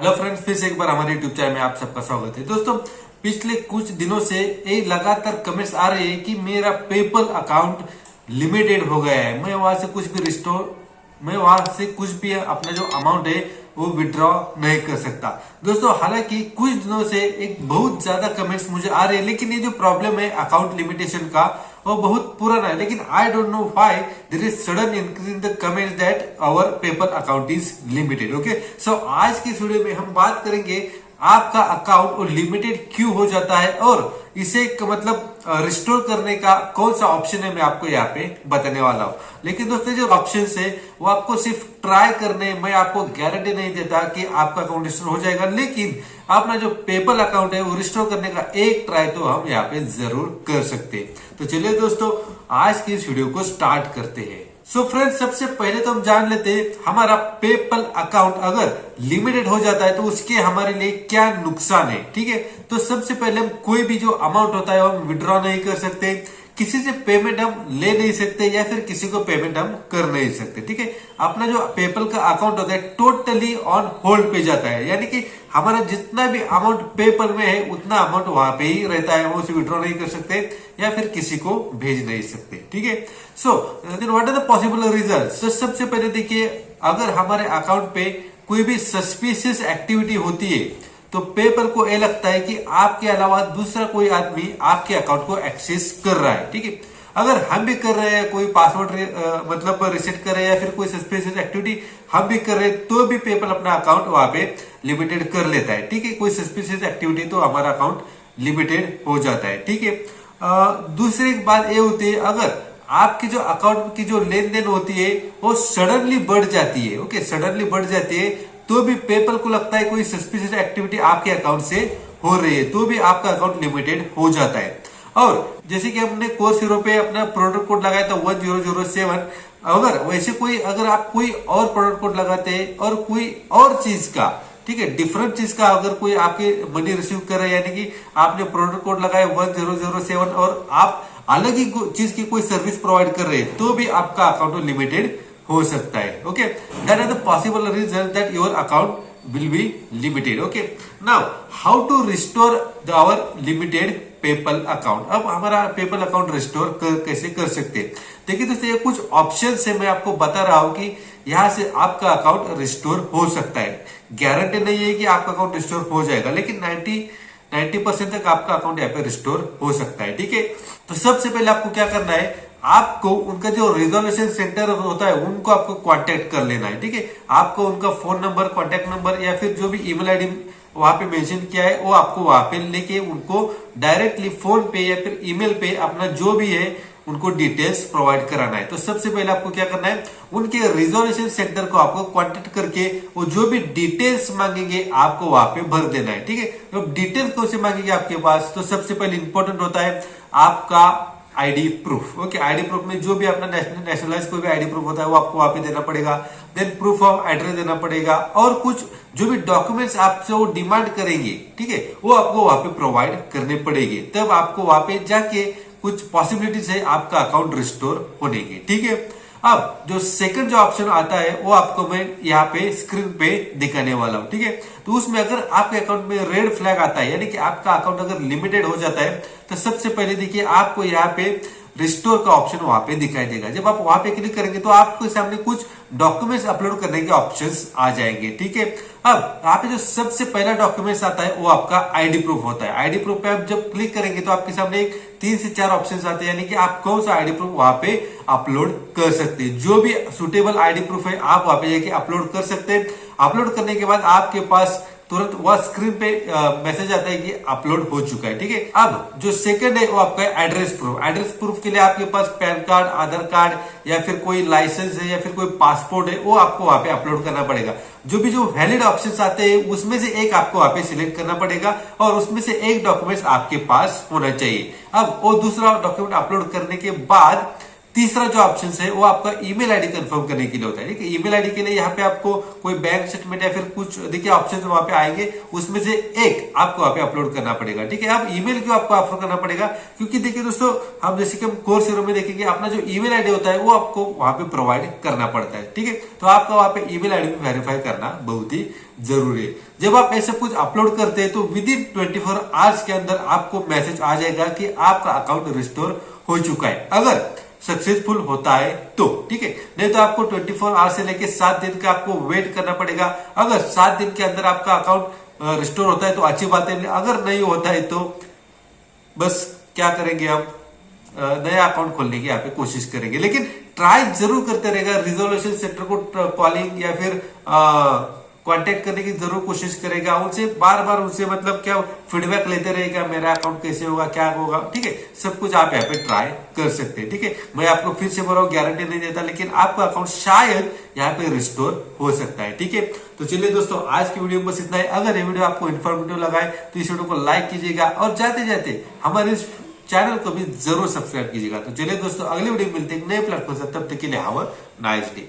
Hello friends, फिर से एक बार हमारे यूट्यूब चैनल में आप सबका स्वागत है। दोस्तों, पिछले कुछ दिनों से ये लगातार कमेंट्स आ रहे हैं कि मेरा पेपल अकाउंट लिमिटेड हो गया है। मैं वहां से कुछ भी अपना जो अमाउंट है वो विड्रॉ नहीं कर सकता। दोस्तों, हालांकि कुछ दिनों से एक बहुत ज्यादा कमेंट्स मुझे आ रहे हैं, लेकिन ये जो प्रॉब्लम है अकाउंट लिमिटेशन का वो बहुत पुराना है। लेकिन I don't know why there is sudden increase in the comments that our PayPal account is limited. Okay, so आज की इस वीडियो में हम बात करेंगे आपका अकाउंट लिमिटेड क्यों हो जाता है और इसे मतलब रिस्टोर करने का कौन सा ऑप्शन है, मैं आपको यहाँ पे बताने वाला हूँ। लेकिन दोस्तों, जो ऑप्शन है वो आपको सिर्फ ट्राई करने, मैं आपको गारंटी नहीं देता कि आपका अकाउंट रिस्टोर हो जाएगा, लेकिन अपना जो पेपल अकाउंट है वो रिस्टोर करने का एक ट्राई तो हम यहाँ पे जरूर कर सकते हैं। तो चलिए दोस्तों, आज की इस वीडियो को स्टार्ट करते हैं। सो फ्रेंड्स, सबसे पहले तो हम जान लेते हैं हमारा पेपल अकाउंट अगर लिमिटेड हो जाता है तो उसके हमारे लिए क्या नुकसान है। ठीक है, तो सबसे पहले हम कोई भी जो अमाउंट होता है हम विड्रॉ नहीं कर सकते, किसी से पेमेंट हम ले नहीं सकते या फिर किसी को पेमेंट हम कर नहीं सकते। ठीक है, अपना जो पेपल का अकाउंट होता है टोटली ऑन होल्ड पे जाता है, यानी कि हमारा जितना भी अमाउंट पेपर में है उतना अमाउंट वहां पे ही रहता है, वो उसे विड्रॉ नहीं कर सकते या फिर किसी को भेज नहीं सकते। ठीक है, so what are the possible result. सबसे पहले देखिए, अगर हमारे अकाउंट पे कोई भी सस्पिशियस एक्टिविटी होती है तो पेपर को यह लगता है कि आपके अलावा दूसरा कोई आदमी आपके अकाउंट को एक्सेस कर रहा है। ठीक है, अगर हम भी कर रहे हैं, कोई पासवर्ड मतलब रिसेट कर रहे हैं या फिर कोई सस्पिशियस एक्टिविटी हम भी कर रहे हैं, तो भी पेपर अपना अकाउंट वहां पे लिमिटेड कर लेता है। ठीक है, कोई सस्पिशियस एक्टिविटी तो हमारा अकाउंट लिमिटेड हो जाता है। ठीक है, दूसरी बात ये होती है, अगर आपकी जो अकाउंट की जो लेन देन होती है वो सडनली बढ़ जाती है, ओके, सडनली बढ़ जाती है, तो भी पेपल को लगता है कोई सस्पिशियस एक्टिविटी आपके अकाउंट से हो रही है, तो भी आपका अकाउंट लिमिटेड हो जाता है। और जैसे कि हमने कोर्स हीरो पे अपना प्रोडक्ट कोड लगाया था 1007, अगर आप कोई और प्रोडक्ट कोड लगाते हैं और कोई और चीज का, ठीक है, डिफरेंट चीज का अगर कोई आपके मनी रिसीव कर रहा है, यानी कि आपने प्रोडक्ट कोड लगाया 1007 और आप अलग ही चीज की कोई सर्विस प्रोवाइड कर रहे हैं, तो भी आपका अकाउंट लिमिटेड हो सकता है। Okay, that are the possible result that your account will be limited. Okay, now how to restore our limited PayPal account. अब हमारा पेपल अकाउंट रिस्टोर कैसे कर सकते हैं, देखिए दोस्तों, ये कुछ ऑप्शन है, मैं आपको बता रहा हूं कि यहां से आपका अकाउंट रिस्टोर हो सकता है। गारंटी नहीं है कि आपका अकाउंट रिस्टोर हो जाएगा, लेकिन 90% तक आपका अकाउंट यहाँ पे रिस्टोर हो सकता है। ठीक है, तो सबसे पहले आपको क्या करना है, आपको उनका जो रिजोल्यूशन सेंटर होता है उनको आपको कांटेक्ट कर लेना है। ठीक है, आपको उनका फोन नंबर, कांटेक्ट नंबर या फिर जो भी ईमेल आईडी वहां पे मेंशन किया है वो आपको वहां पे लेके उनको डायरेक्टली फोन पे या फिर ईमेल पे अपना जो भी है उनको डिटेल्स प्रोवाइड कराना है। तो सबसे पहले आपको क्या करना है, उनके रिजोल्यूशन सेंटर को आपको कांटेक्ट करके वो जो भी डिटेल्स मांगेंगे आपको वहां पे भर देना है। ठीक है, तो डिटेल्स कौन से मांगेंगे आपके पास, तो सबसे पहले इंपॉर्टेंट होता है आपका ID proof. Okay, ID proof में जो भी अपना नेशनलाइज कोई भी आईडी प्रूफ होता है वो आपको वहां पे देना पड़ेगा। देन प्रूफ ऑफ एड्रेस देना पड़ेगा और कुछ जो भी डॉक्यूमेंट्स आपसे वो डिमांड करेंगे, ठीक है, वो आपको वहां पे प्रोवाइड करने पड़ेंगे, तब आपको वहां पे जाके कुछ पॉसिबिलिटीज है आपका अकाउंट रिस्टोर होने की। ठीक है, अब जो सेकंड जो ऑप्शन आता है वो आपको मैं यहाँ पे स्क्रीन पे दिखाने वाला हूँ। ठीक है, तो उसमें अगर आपके अकाउंट में रेड फ्लैग आता है, यानी कि आपका अकाउंट अगर लिमिटेड हो जाता है, तो सबसे पहले देखिए आपको यहाँ पे रिस्टोर का ऑप्शन वहां पे दिखाई देगा। जब आप वहां पे क्लिक करेंगे तो आपके सामने कुछ डॉक्यूमेंट्स अपलोड करने के ऑप्शंस आ जाएंगे। ठीक है, अब यहाँ पे जो सबसे पहला डॉक्यूमेंट्स आता है वो आपका आईडी प्रूफ होता है। आईडी प्रूफ पे आप जब क्लिक करेंगे तो आपके सामने 3 से 4 ऑप्शंस आते हैं, यानी कि आप कौन सा आईडी प्रूफ वहां पे अपलोड कर सकते हैं। जो भी सुटेबल आईडी प्रूफ है आप वहां पे जाके अपलोड कर सकते हैं। अपलोड करने के बाद आपके पास तुरंत वह स्क्रीन पे मैसेज आता है कि अपलोड हो चुका है। ठीक है, अब जो सेकंड है वो आपका एड्रेस प्रूफ। एड्रेस प्रूफ के लिए आपके पास पैन कार्ड, आधार कार्ड या फिर कोई लाइसेंस है या फिर कोई पासपोर्ट है, वो आपको वहां पे अपलोड करना पड़ेगा। जो वैलिड ऑप्शंस आते हैं उसमें से एक आपको वहां पे सिलेक्ट करना पड़ेगा और उसमें से एक डॉक्यूमेंट आपके पास होना चाहिए। अब वो दूसरा डॉक्यूमेंट अपलोड करने के बाद तीसरा जो ऑप्शन है वो आपका ईमेल आईडी कंफर्म करने के लिए होता है। ठीक है, ईमेल आईडी के लिए यहाँ पे आपको कोई बैंक स्टेटमेंट या फिर कुछ देखिए ऑप्शन वहां पे आएंगे, उसमें से एक आपको वहां पे अपलोड करना पड़ेगा। ठीक है, अब ईमेल क्यों आपको अपलोड करना पड़ेगा, क्योंकि देखिए दोस्तों हम जैसे कि हम कोर्स में देखेंगे अपना जो ईमेल आईडी होता है वो आपको वहां पे प्रोवाइड करना पड़ता है। ठीक है, तो आपका वहां पे ईमेल आईडी भी वेरीफाई करना बहुत ही जरूरी है। जब आप ऐसा कुछ अपलोड करते हैं तो विद इन 24 आवर्स के अंदर आपको मैसेज आ जाएगा कि आपका अकाउंट रिस्टोर हो चुका है, अगर सक्सेसफुल होता है तो। ठीक है, नहीं तो आपको 24 आवर्स से लेके 7 दिन का आपको वेट करना पड़ेगा। अगर 7 दिन के अंदर आपका अकाउंट रिस्टोर होता है तो अच्छी बात है, अगर नहीं होता है तो बस क्या करेंगे, हम नया अकाउंट खोलने की यहाँ पे कोशिश करेंगे, लेकिन ट्राई जरूर करते रहेगा। रिजोल्यूशन सेंटर को कॉलिंग या फिर कांटेक्ट करने की जरूर कोशिश करेगा, उनसे बार बार उनसे मतलब क्या फीडबैक लेते रहेगा, मेरा अकाउंट कैसे होगा, क्या होगा। ठीक है, सब कुछ आप यहाँ पे ट्राई कर सकते हैं। ठीक है, मैं आपको फिर से बोल रहा हूँ, गारंटी नहीं देता, लेकिन आपका अकाउंट शायद यहाँ पे रिस्टोर हो सकता है। ठीक है, तो चलिए दोस्तों आज की वीडियो में बस इतना है। अगर ये वीडियो आपको इन्फॉर्मेटिव लगा है तो इस वीडियो को लाइक कीजिएगा और जाते जाते हमारे इस चैनल को भी जरूर सब्सक्राइब कीजिएगा। तो चलिए दोस्तों अगले वीडियो में मिलते हैं नए प्लेटफॉर्म से, तब तक के लिए हैव अ नाइस डे।